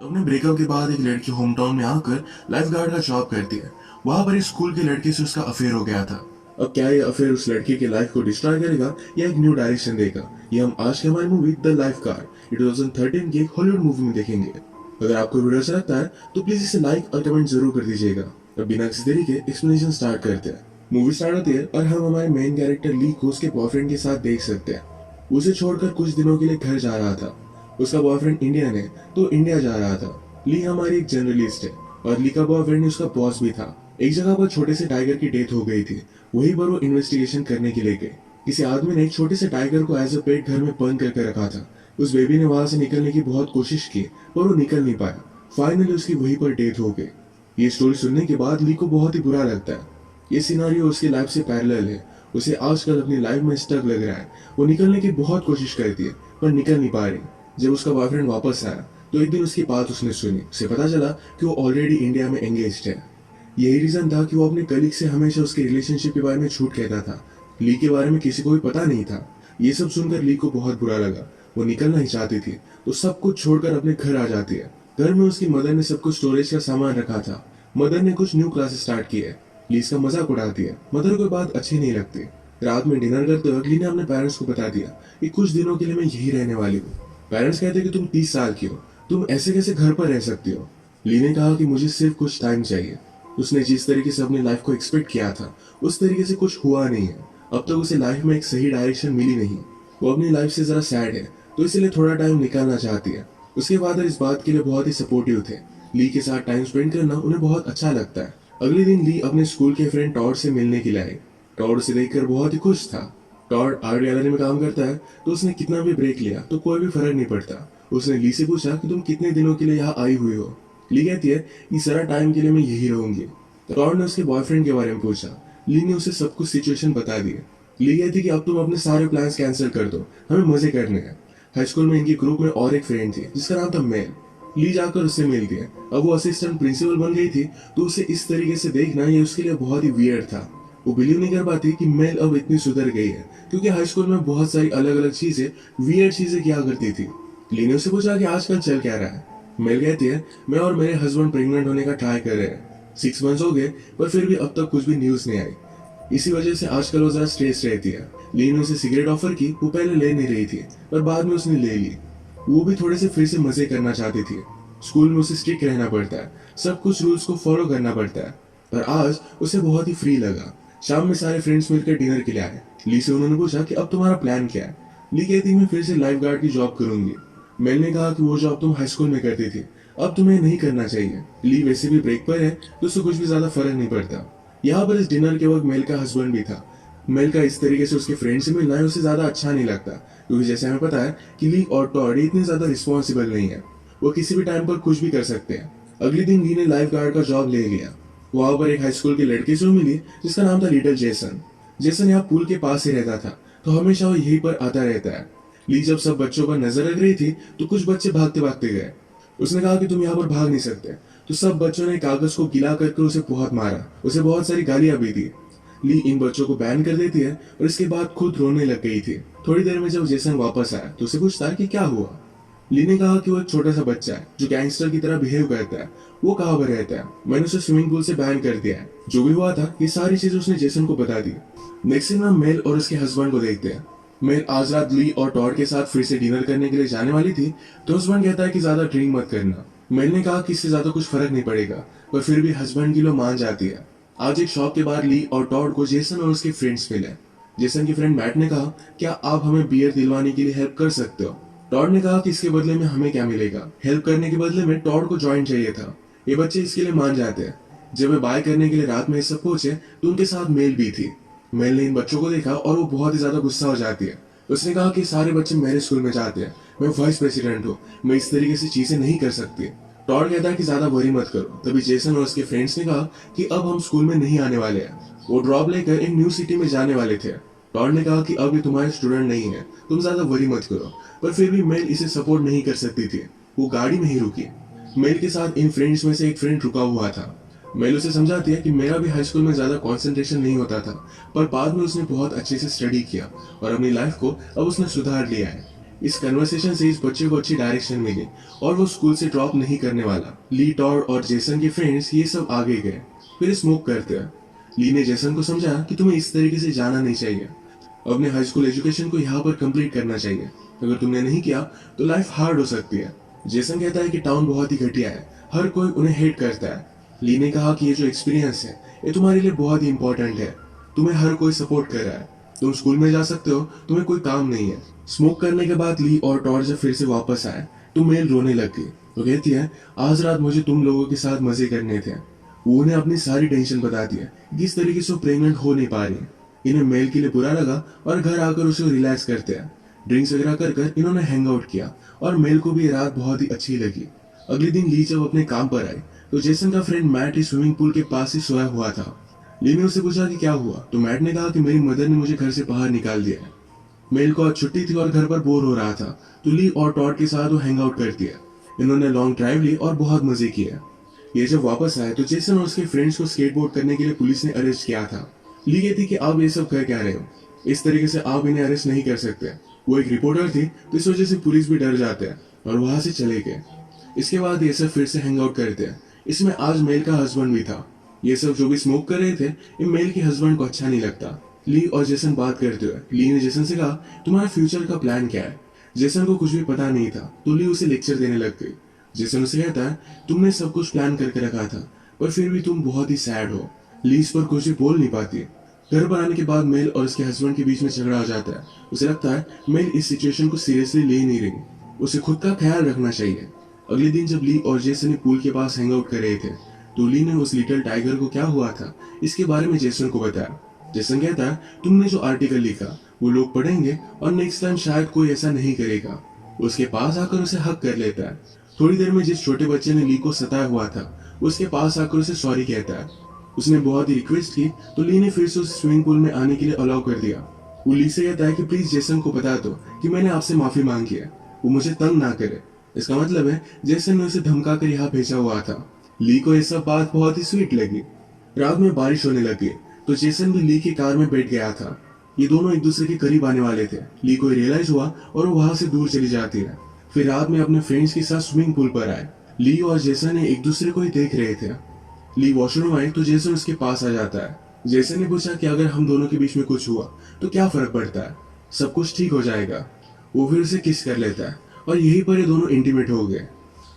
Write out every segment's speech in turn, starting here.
अपने ब्रेकअप के बाद एक लड़की होम टाउन में आकर लाइफ गार्ड का जॉब करती है। वहां पर एक स्कूल के लड़के से उसका अफेयर हो गया था। अब क्या ये अफेयर उस लड़की की लाइफ को डिस्ट्रॉय करेगा या एक न्यू डायरेक्शन देगा, ये हम आज की हमारी मूवी द लाइफ गार्ड 2013 की एक हॉलीवुड मूवी में देखेंगे। अगर आपको वीडियो अच्छा लगता है तो प्लीज इसे लाइक और कमेंट जरूर कर दीजिएगा। अब बिना किसी देरी के एक्सप्लेनेशन स्टार्ट करते हैं। मूवी स्टार्ट होती है और हम हमारे मेन कैरेक्टर ली को उसके बॉयफ्रेंड के साथ देख सकते हैं। उसे छोड़कर कुछ दिनों के लिए घर जा रहा था। उसका बॉयफ्रेंड इंडियन है तो इंडिया जा रहा था। ली हमारी एक जर्नलिस्ट है और ली का बॉयफ्रेंड उसका बॉस भी था। एक जगह पर छोटे से टाइगर की डेथ हो गई थी, वहीं पर वो इन्वेस्टिगेशन करने के लिए गए। किसी आदमी ने एक छोटे से टाइगर को एज अ पेट घर में बंद करके रखा था। उस बेबी ने वहां से निकलने की बहुत कोशिश की पर वो निकल नहीं पाया। फाइनली उसकी वहीं पर डेथ हो गई। ये स्टोरी सुनने के बाद ली को बहुत ही बुरा लगता है। ये सिनारियो उसकी लाइफ से पैरेलल है। उसे आजकल अपनी लाइफ में स्टक लग रहा है। वो निकलने की बहुत कोशिश करती है पर निकल नहीं पा रही। जब उसका बॉयफ्रेंड वापस आया तो एक दिन उसकी बात उसने सुनी। उसे पता चला कि वो ऑलरेडी इंडिया में एंगेज्ड है। यही रीजन था कि वो अपने कलीग से हमेशा उसके रिलेशनशिप के बारे में झूठ कहता था। ली के बारे में किसी को भी पता नहीं था। ये सब सुनकर ली को बहुत बुरा लगा। वो निकलना ही चाहती थी तो सब कुछ छोड़कर अपने घर आ जाती है। घर में उसकी मदर ने सब कुछ स्टोरेज का सामान रखा था। मदर ने कुछ न्यू क्लासेस स्टार्ट की है। ली इसका मजाक उड़ाती है। मदर को बात अच्छी नहीं लगती। रात में डिनर करते वक्त ली ने अपने पेरेंट्स को बता दिया कि कुछ दिनों के लिए मैं यही रहने वाली हूँ। पेरेंट्स कहते कि तुम 30 साल की हो, तुम ऐसे कैसे घर पर रह सकती हो। ली ने कहा कि मुझे सिर्फ कुछ टाइम चाहिए। उसने जिस तरीके से अपनी लाइफ को एक्सपेक्ट किया था उस तरीके से कुछ हुआ नहीं है। अब तक उसे लाइफ में एक सही डायरेक्शन मिली नहीं। वो अपनी लाइफ से जरा सैड है तो इसलिए थोड़ा टाइम निकालना चाहती है। उसके फादर इस बात के लिए बहुत ही सपोर्टिव थे। ली के साथ टाइम स्पेंड करना उन्हें बहुत अच्छा लगता है। अगले दिन ली अपने स्कूल के फ्रेंड टॉड से मिलने के लिए आई। टॉड उसे देखकर बहुत ही खुश था। टॉड आर्ट गैलरी में काम करता है तो उसने कितना भी ब्रेक लिया तो कोई भी फर्क नहीं पड़ता। उसने ली से पूछा कि तुम कितने दिनों के लिए यहाँ आई हुई हो। ली कहती है कि सारा टाइम के लिए मैं यही रहूंगी। टॉड ने उसके बॉयफ्रेंड के बारे में पूछा। ली ने उसे सब कुछ सिचुएशन बता दी। ली कहती कि अब तुम अपने सारे प्लान्स कैंसिल कर दो, हमें मजे करने हैं। हाई स्कूल में इनके ग्रुप में और एक फ्रेंड थी जिसका नाम था मेल। ली जाकर उससे मिलती है। अब वो असिस्टेंट प्रिंसिपल बन गई थी तो उसे इस तरीके से देखना ये उसके लिए बहुत ही वियर्ड था। वो बिलीव नहीं कर पाती कि मेल अब इतनी सुधर गई है, क्योंकि हाई स्कूल में बहुत सारी अलग अलग चीजें, वियर्ड चीजें किया करती थी। ली ने उससे पूछा कि आजकल चल क्या रहा है। मेल कहती है मैं और मेरे हस्बैंड प्रेग्नेंट होने का ट्राई कर रहे हैं। 6 मंथ्स हो गए पर फिर भी अब तक कुछ भी न्यूज नहीं आई। इसी वजह से आजकल वो जरा स्ट्रेस रहती है। ली ने उसे सिगरेट ऑफर की। वो पहले ले नहीं रही थी पर बाद में उसने ले ली। वो भी थोड़े से फिर से मजे करना चाहती थी। स्कूल में उसे स्ट्रिक्ट रहना पड़ता है, सब कुछ रूल्स को फॉलो करना पड़ता है। पर आज उसे बहुत ही फ्री लगा। शाम में सारे फ्रेंड्स मिलकर डिनर के लिए आए। ली से उन्होंने पूछा कि अब तुम्हारा प्लान क्या है। ली कहती मैं फिर से लाइफ गार्ड की जॉब करूंगी। मेल ने कहा कि वो जॉब तुम हाई स्कूल में करती थी, अब तुम्हें नहीं करना चाहिए। ली वैसे भी ब्रेक पर है तो उससे कुछ भी ज्यादा फर्क नहीं पड़ता। यहाँ पर इस डिनर के वक्त मेल का हस्बैंड भी था। मेल का इस तरीके से उसके फ्रेंड से मिलना है उसे ज्यादा अच्छा नहीं लगता, क्योंकि जैसे हमें पता है कि ली और टॉड इतने ज्यादा रिस्पॉन्सिबल नहीं है। वो किसी भी टाइम पर कुछ भी कर सकते हैं। अगले दिन ली ने लाइफ गार्ड का जॉब ले लिया। वहां पर एक हाई स्कूल के लड़के से मिली जिसका नाम था लिटिल जेसन। जेसन यहाँ पूल के पास ही रहता था तो हमेशा वो यहीं पर आता रहता है। ली जब सब बच्चों पर नजर रख रही थी तो कुछ बच्चे भागते भागते गए। उसने कहा कि तुम यहाँ पर भाग नहीं सकते, तो सब बच्चों ने कागज को गीला करके उसे बहुत मारा। उसे बहुत सारी गालियां भी दी। ली इन बच्चों को बैन कर देती है और इसके बाद खुद रोने लग गई थी। थोड़ी देर में जब जेसन वापस आया तो उसे पूछता है कि क्या हुआ। ली ने कहा कि वो एक छोटा सा बच्चा है जो गैंगस्टर की तरह बिहेव करता है। वो कहाँ पर रहता है, मैंने उसे स्विमिंग पूल से बैन कर दिया है। जो भी हुआ था ये सारी चीजें उसने जेसन को बता दी। नेक्स्ट दिन हम मेल और उसके हस्बैंड को देखते हैं। मेल आज रात ली और टॉड के साथ फिर से डिनर करने के लिए जाने वाली थी तो हस्बैंड कहता है कि ज्यादा ड्रिंक मत करना। मेल ने कहा कि इससे ज्यादा कुछ फर्क नहीं पड़ेगा, पर फिर भी हस्बैंड की लो मान जाती है। आज एक शॉप के बाहर ली और टॉड को जेसन और उसके फ्रेंड्स मिले। जेसन की फ्रेंड मैट ने कहा क्या आप हमें बियर दिलवाने के लिए हेल्प कर सकते हो। टॉड ने कहा कि इसके बदले में हमें क्या मिलेगा। हेल्प करने के बदले में टॉड को जॉइंट चाहिए था। ये बच्चे इसके लिए मान जाते हैं। जब वे बाय करने के लिए रात में सब पहुंचे तो उनके साथ मेल भी थी। मेल ने इन बच्चों को देखा और वो बहुत ही ज्यादा गुस्सा हो जाती है। उसने कहा कि सारे बच्चे मेरे स्कूल में जाते हैं, मैं वाइस प्रेसिडेंट हूँ, मैं इस तरीके से चीजें नहीं कर सकती। टॉड कहता है कि ज्यादा वरी मत करो। तभी जेसन और उसके फ्रेंड्स ने कहा कि अब हम स्कूल में नहीं आने वाले हैं। वो ड्रॉप लेकर एक न्यू सिटी में जाने वाले थे। टॉड ने कहा कि अब ये तुम्हारे स्टूडेंट नहीं है, तुम ज्यादा वरी मत करो। पर फिर भी मेल इसे सपोर्ट नहीं कर सकती थी। वो गाड़ी में ही रुकी। मेल के साथ इन फ्रेंड्स में से एक फ्रेंड रुका हुआ था। मेल उसे समझाती है कि मेरा भी हाई स्कूल में ज्यादा कंसंट्रेशन नहीं होता था, पर बाद में उसने बहुत अच्छे से स्टडी किया और अपनी लाइफ को अब उसने सुधार लिया है। इस कन्वर्सेशन से इस बच्चे को अच्छी डायरेक्शन मिली और वो स्कूल से ड्रॉप नहीं करने वाला। ली, टॉड और जेसन के फ्रेंड्स ये सब आगे गए, फिर स्मोक करते हैं। ली ने जेसन को समझा कि तुम्हें इस तरीके से जाना नहीं चाहिए, अपने हाई स्कूल एजुकेशन को यहाँ पर कंप्लीट करना चाहिए। अगर तुमने नहीं किया तो लाइफ हार्ड हो सकती है। जेसन कहता है कि टाउन बहुत ही घटिया है, हर कोई उन्हें हेट करता है। ली ने कहा कि ये जो एक्सपीरियंस है ये तुम्हारे लिए बहुत ही इंपॉर्टेंट है, तुम्हें हर कोई सपोर्ट कर रहा है, तुम स्कूल में जा सकते हो, तुम्हें कोई काम नहीं है। स्मोक करने के बाद ली और टॉड जब फिर से वापस आए तो मेल रोने लग गई। वो कहती है, आज रात मुझे तुम लोगों के साथ मजे करने थे। वो उन्हें अपनी सारी टेंशन बताती है, किस तरीके से वो प्रेग्नेंट हो नहीं पा रही है। इन्हें मेल के लिए बुरा लगा और घर आकर उसे रिलैक्स करते हैं। ड्रिंक्स वगैरह कर इन्होंने हैंग आउट किया और मेल को भी ये रात बहुत ही अच्छी लगी। अगले दिन ली जब अपने काम पर आई तो जेसन का फ्रेंड मैट ही स्विमिंग पूल के पास ही सोया हुआ था। ली ने उससे पूछा कि क्या हुआ, तो मैट ने कहा कि मेरी मदर ने मुझे घर से बाहर निकाल दिया है। मेल को आज छुट्टी थी और घर पर बोर हो रहा था, तो ली और टॉड के साथ वो हैंग आउट करती है। इन्होंने लॉन्ग ड्राइव ली और बहुत मजे किए। ये जब वापस आए तो जेसन और उसके फ्रेंड्स को स्केटबोर्ड करने के लिए पुलिस ने अरेस्ट किया था। ली कहती कि आप ये सब कर क्या रहे हो, इस तरीके से आप इन्हें अरेस्ट नहीं कर सकते। वो एक रिपोर्टर थी तो इस वजह से पुलिस भी डर जाते हैं और वहां से चले गए। इसके बाद ये सब फिर से हैंग आउट करते हैं। इसमें आज मेल का हस्बैंड भी था। ये सब जो भी स्मोक कर रहे थे ये मेल के हस्बैंड को अच्छा नहीं लगता। ली और जेसन बात करते हुए ली ने जेसन से कहा, तुम्हारा फ्यूचर का प्लान क्या है। जेसन को कुछ भी पता नहीं था तो ली उसे लेक्चर देने लग गई। जेसन उसे कहता है, तुमने सब कुछ प्लान करके रखा था पर फिर भी तुम बहुत ही सैड हो। ली इस पर कुछ भी बोल नहीं पाती। घर पर आने के बाद मेल और उसके हस्बैंड के बीच में झगड़ा हो जाता है। उसे लगता है मेल इस सिचुएशन को सीरियसली ले नहीं रही, उसे खुद का ख्याल रखना चाहिए। अगले दिन जब ली और जेसन पूल के पास हैंग आउट कर रहे थे तो ली ने उस लिटिल टाइगर को क्या हुआ था इसके बारे में जेसन को बताया। जेसन कहता है, तुमने जो आर्टिकल लिखा वो लोग पढ़ेंगे और नेक्स्ट टाइम शायद कोई ऐसा नहीं करेगा। उसके पास आकर उसे हक कर लेता है। थोड़ी देर में जिस छोटे बच्चे ने ली को सताया हुआ था उसके पास आकर उसे सॉरी कहता है। उसने बहुत ही रिक्वेस्ट की तो ली ने फिर से उस स्विमिंग पूल में आने के लिए अलाउ कर दिया। वो ली से कहता है कि प्लीज जेसन को बता दो कि मैंने आपसे माफी मांगी है, वो मुझे तंग ना करे। इसका मतलब है जेसन ने उसे धमका कर यहाँ भेजा हुआ था। ली को यह सब बात बहुत ही स्वीट लगी। रात में बारिश होने लगी तो जेसन भी ली की कार में बैठ गया था। ये दोनों एक दूसरे के करीब आने वाले थे। ली को रियलाइज हुआ और वो वहां से दूर चली जाती है। फिर रात में अपने फ्रेंड्स के साथ स्विमिंग पूल पर आए। ली और जेसन ने एक दूसरे को ही देख रहे थे। ली वॉशरूम आई तो जेसन उसके पास आ जाता है। जेसन ने पूछा कि अगर हम दोनों के बीच में कुछ हुआ तो क्या फर्क पड़ता है, सब कुछ ठीक हो जाएगा। वो फिर उसे किस कर लेता है और यहीं पर ये दोनों इंटीमेट हो गए।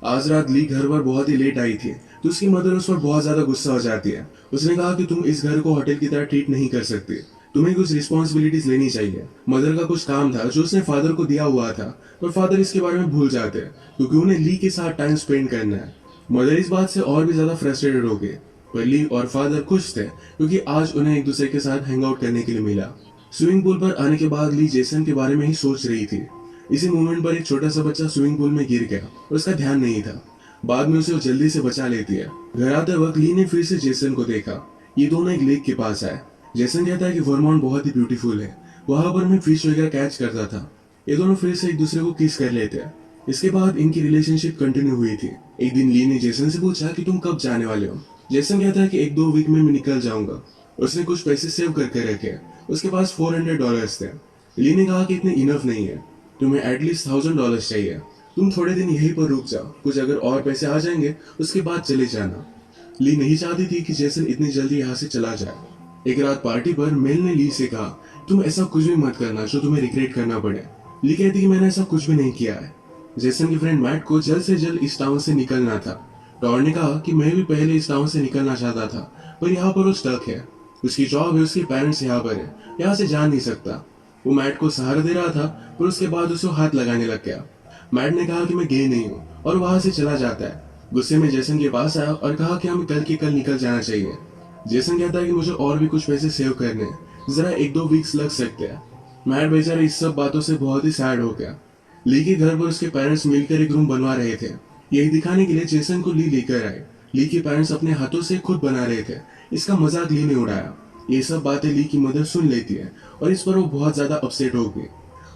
आज रात ली घर पर बहुत ही लेट आई थी तो उसकी मदर उस पर बहुत ज्यादा गुस्सा हो जाती है। उसने कहा कि तुम इस घर को होटल की तरह ट्रीट नहीं कर सकती, तुम्हें कुछ रिस्पॉन्सिबिलिटीज लेनी चाहिए। मदर का कुछ काम था जो उसने फादर को दिया हुआ था पर फादर इसके बारे में भूल जाते हैं क्योंकि उन्हें ली के साथ टाइम स्पेंड करना है। मदर इस बात से और भी ज्यादा फ्रस्ट्रेटेड हो गए पर ली और फादर खुश थे क्योंकि आज उन्हें एक दूसरे के साथ हैंग आउट करने के लिए मिला। स्विमिंग पूल पर आने के बाद ली जेसन के बारे में ही सोच रही थी। इसी मोमेंट पर एक छोटा सा बच्चा स्विमिंग पूल में गिर गया और उसका ध्यान नहीं था। बाद में उसे वो जल्दी से बचा लेती है। घर आते वक्त ली ने फिर से जेसन को देखा। ये दोनों एक लेक के पास आए। जेसन कहता है कि वर्मोंट बहुत ही ब्यूटीफुल है, वहां पर मैं फिश वगैरह कैच करता था। ये दोनों फिर से एक दूसरे को किस कर लेते हैं। इसके बाद इनकी रिलेशनशिप कंटिन्यू हुई थी। एक दिन ली ने जेसन से पूछा कि तुम कब जाने वाले हो। जेसन कहता है कि 1-2 वीक में मैं निकल जाऊंगा। उसने कुछ पैसे सेव करके रखे, उसके पास $400 थे। ली ने कहा कि इतने इनफ नहीं है, तुम्हें एटलीस्ट $1000 चाहिए। तुम थोड़े दिन यहीं पर रुक जाओ, कुछ अगर और पैसे आ जाएंगे उसके बाद चले जाना। ली नहीं चाहती थी कि जेसन इतनी जल्दी यहाँ से चला जाए। एक रात पार्टी पर मेल ने ली से कहा, तुम ऐसा कुछ भी मत करना जो तुम्हें रिग्रेट करना पड़े। ली कहती कि मैंने ऐसा कुछ भी नहीं किया है। जेसन के फ्रेंड मैट को जल्द से जल्द इस टाउन से निकलना था। टॉड ने कहा कि मैं भी पहले इस टाउन से निकलना चाहता था पर यहाँ पर वो स्टक है। उसकी जॉब है, उसके पेरेंट्स यहाँ पर है, यहाँ से जा नहीं सकता। वो मैट को सहारा दे रहा था पर उसके बाद उसे हाथ लगाने लग गया। मैट ने कहा कि मैं गे नहीं हूँ और वहां से चला जाता है। गुस्से में जेसन के पास आया और कहा कि हमें कल के कल निकल जाना चाहिए। जेसन कहता है कि मुझे और भी कुछ पैसे सेव करने हैं, जरा 1-2 वीक्स लग सकते हैं। मैट बेचारा इस सब बातों से बहुत ही सैड हो गया। ली के घर पर उसके पेरेंट्स मिलकर एक रूम बनवा रहे थे। यही दिखाने के लिए जेसन को ली लेकर आए। ली के पेरेंट्स अपने हाथों से खुद बना रहे थे। इसका मजाक ली ने उड़ाया। ये सब बातें ली की मदर सुन लेती है और इस पर वो बहुत ज्यादा अपसेट हो गई।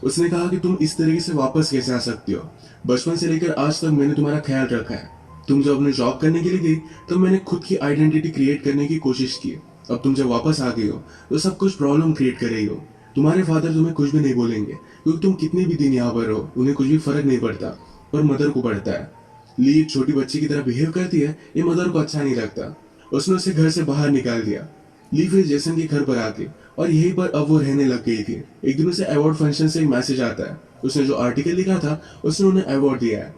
उसने कहा कि तुम इस तरीके से वापस कैसे आ सकती हो, बचपन से लेकर आज तक मैंने तुम्हारा ख्याल रखा है। तुम जब अपने जॉब करने के लिए गई तब मैंने खुद की आइडेंटिटी क्रिएट करने की कोशिश की। अब तुम जब वापस आ गई हो तो सब कुछ प्रॉब्लम क्रिएट कर रही हो। तुम्हारे फादर तुम्हें कुछ भी नहीं बोलेंगे क्योंकि तुम कितने भी दिन यहाँ पर हो, उन्हें कुछ भी फर्क नहीं पड़ता, पर मदर को पड़ता है। ली एक छोटी बच्ची की तरह बिहेव करती है, ये मदर को अच्छा नहीं लगता। उसने उसे घर से बाहर निकाल दिया। ली फिर जेसन के घर पर आती और यहीं पर अब वो रहने लग गई थी। एक दिन उसे अवार्ड फंक्शन से एक मैसेज आता है। उसने जो आर्टिकल लिखा था उसने उन्हें अवार्ड दिया है।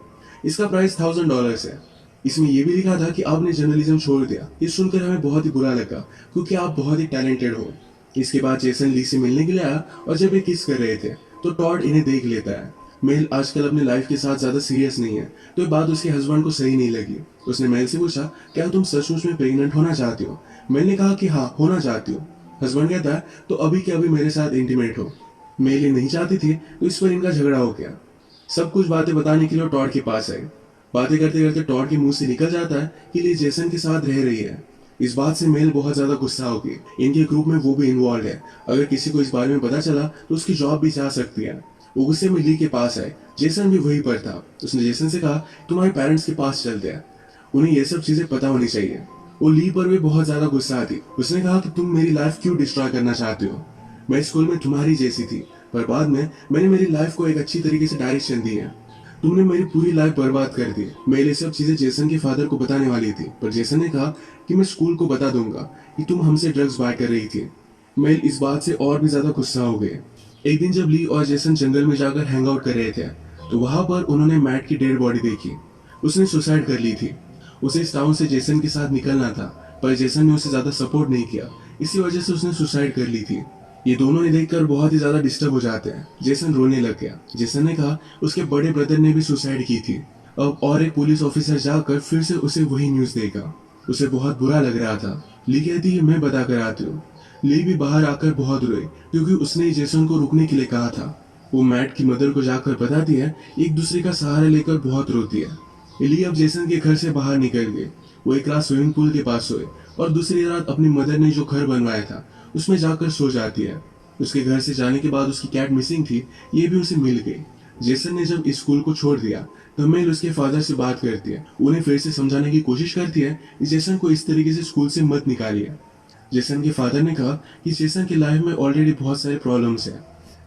इसका प्राइस $1000 है। इसमें यह भी लिखा था कि आपने जर्नलिज्म छोड़ दिया। ये सुनकर हमें बहुत ही बुरा लगा क्योंकि आप बहुत ही टैलेंटेड हो। इसके बाद जेसन ली से मिलने के लिए आया और जब ये किस कर रहे थे तो टॉड इन्हें देख लेता है। मेल आजकल अपनी लाइफ के साथ ज्यादा सीरियस नहीं है, तो ये बात उसके हस्बैंड को सही नहीं लगी। उसने मेल से पूछा, क्या तुम सचमुच में प्रेग्नेंट होना चाहती हो? मेल ने कहा कि हाँ, होना चाहती हूँ। हस्बैंड कहता है, तो अभी के अभी मेरे साथ इंटीमेट हो। मेल ये नहीं चाहती थी, तो इस पर इनका झगड़ा हो गया। सब कुछ बातें बताने के लिए टॉड के पास आई। बातें करते करते टॉड के मुंह से निकल जाता है कि ली जेसन के साथ रह रही है। इस बात से मेल बहुत ज्यादा गुस्सा होगी। इनके ग्रुप में वो भी इन्वॉल्व है। अगर किसी को इस बारे में पता चला तो उसकी जॉब भी जा सकती है। वो गुस्से में ली के पास आए। जेसन भी वहीं पर था। उसने जेसन से कहा, तुम्हारे पेरेंट्स के पास चलते हैं, उन्हें ये सब चीजें पता होनी चाहिए। वो ली पर भी बहुत ज्यादा गुस्सा आती। उसने कहा कि तुम मेरी लाइफ क्यों डिस्ट्रॉय करना चाहते हो? मैं स्कूल में तुम्हारी जैसी थी, पर बाद में मैंने मेरी लाइफ को एक अच्छी तरीके से डायरेक्शन दी है। तुमने मेरी पूरी लाइफ बर्बाद कर दी। मैं ये सब चीजें जेसन के फादर को बताने वाली थी, पर जेसन ने कहा कि मैं स्कूल को बता दूंगा कि तुम हमसे ड्रग्स बाय कर रही थी। मेल इस बात से और भी ज्यादा गुस्सा हो गए। एक दिन जब ली और जेसन जंगल में जाकर हैंग आउट कर रहे थे तो वहां पर उन्होंने मैट की डेड बॉडी देखी। उसने सुसाइड कर ली थी। उसे इस टाउन से जेसन के साथ निकलना था, पर जेसन ने उसे ज्यादा सपोर्ट नहीं किया। इसी वजह से उसने सुसाइड कर ली थी। ये दोनों ने देखकर बहुत ही ज्यादा डिस्टर्ब हो जाते हैं। जेसन रोने लग गया। जेसन ने कहा उसके बड़े ब्रदर ने भी सुसाइड की थी। अब और एक पुलिस ऑफिसर जाकर फिर से उसे वही न्यूज देगा। उसे बहुत बुरा लग रहा था। ली कहती है, मैं बता कर आती हूँ। ली भी बाहर आकर बहुत रोई क्योंकि उसने जेसन को रुकने के लिए कहा था। वो मैट की मदर को जाकर बताती है। एक दूसरे का सहारा लेकर बहुत रोती है। ली अब जेसन के घर से बाहर निकल गई। वो एक रात स्विमिंग पूल के पास सोए और दूसरी रात अपनी मदर ने जो घर बनवाया था उसमें जाकर सो जाती है। उसके घर से जाने के बाद उसकी कैट मिसिंग थी, ये भी उसे मिल गई। जेसन ने जब इस स्कूल को छोड़ दिया तो मेल उसके फादर से बात करती है। उन्हें फिर से समझाने की कोशिश करती है कि जेसन को इस तरीके से स्कूल से मत निकालिए। जेसन के फादर ने कहा कि जेसन की लाइफ में ऑलरेडी बहुत सारे प्रॉब्लम्स हैं,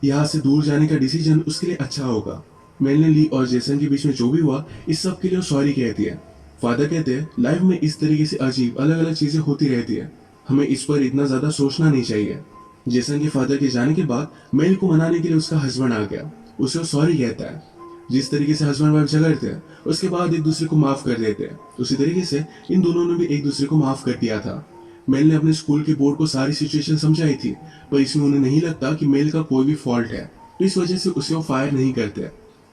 यहाँ से दूर जाने का डिसीजन उसके लिए अच्छा होगा। मेल ने ली और जेसन के बीच में जो भी हुआ इस सब के लिए सॉरी कहती है। फादर कहते हैं, लाइफ में इस तरीके से अजीब अलग अलग चीजें होती रहती है, हमें इस पर इतना ज्यादा सोचना नहीं चाहिए। जेसन के फादर के जाने के बाद मेल को मनाने के लिए उसका हस्बैंड आ गया। उसे सॉरी कहता है। जिस तरीके से हस्बैंड वाइफ झगड़ते हैं उसके बाद एक दूसरे को माफ कर देते हैं, उसी तरीके से इन दोनों ने भी एक दूसरे को माफ कर दिया था। मेल ने अपने स्कूल के बोर्ड को सारी सिचुएशन समझाई थी, पर इसमें उन्हें नहीं लगता कि मेल का कोई भी फॉल्ट है, तो इस वजह से उसे वो फायर नहीं करते।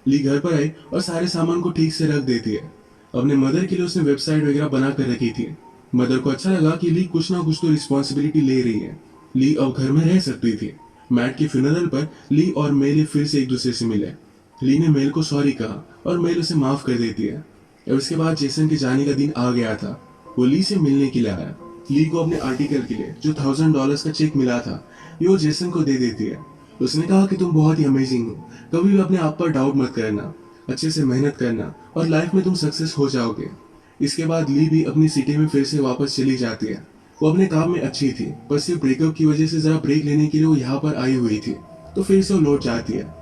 ली घर पर आई और सारे सामान को ठीक से रख देती है। अपने मदर के लिए उसने वेबसाइट वगैरह बना कर रखी थी। मदर को अच्छा लगा कि ली कुछ ना कुछ तो रिस्पॉन्सिबिलिटी ले रही है। ली अब घर में रह सकती थी। मैट के फ्यूनरल पर ली और मेल फिर से एक दूसरे से मिले। ली ने मेल को सॉरी कहा और मेल उसे माफ कर देती है। और उसके बाद जेसन के जाने का दिन आ गया था। वो ली से मिलने के लिए आया। ली को अपने आर्टिकल के लिए जो $1000 का चेक मिला था ये वो जेसन को दे देती है। उसने कहा कि तुम बहुत ही अमेजिंग हो, कभी भी अपने आप पर डाउट मत करना, अच्छे से मेहनत करना और लाइफ में तुम सक्सेस हो जाओगे। इसके बाद ली भी अपनी सिटी में फिर से वापस चली जाती है। वो अपने काम में अच्छी थी, पर सिर्फ ब्रेकअप की वजह से जरा ब्रेक लेने के लिए वो यहाँ पर आई हुई थी, तो फिर से वो लौट जाती है।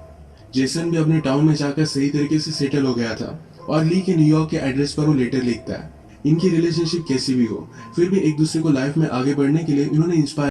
जेसन भी अपने टाउन में जाकर सही तरीके से सेटल हो गया था और ली के न्यूयॉर्क के एड्रेस पर वो लेटर लिखता है। इनकी रिलेशनशिप कैसी भी हो, फिर भी एक दूसरे को लाइफ में आगे बढ़ने के लिए इन्होंने इंस्पायर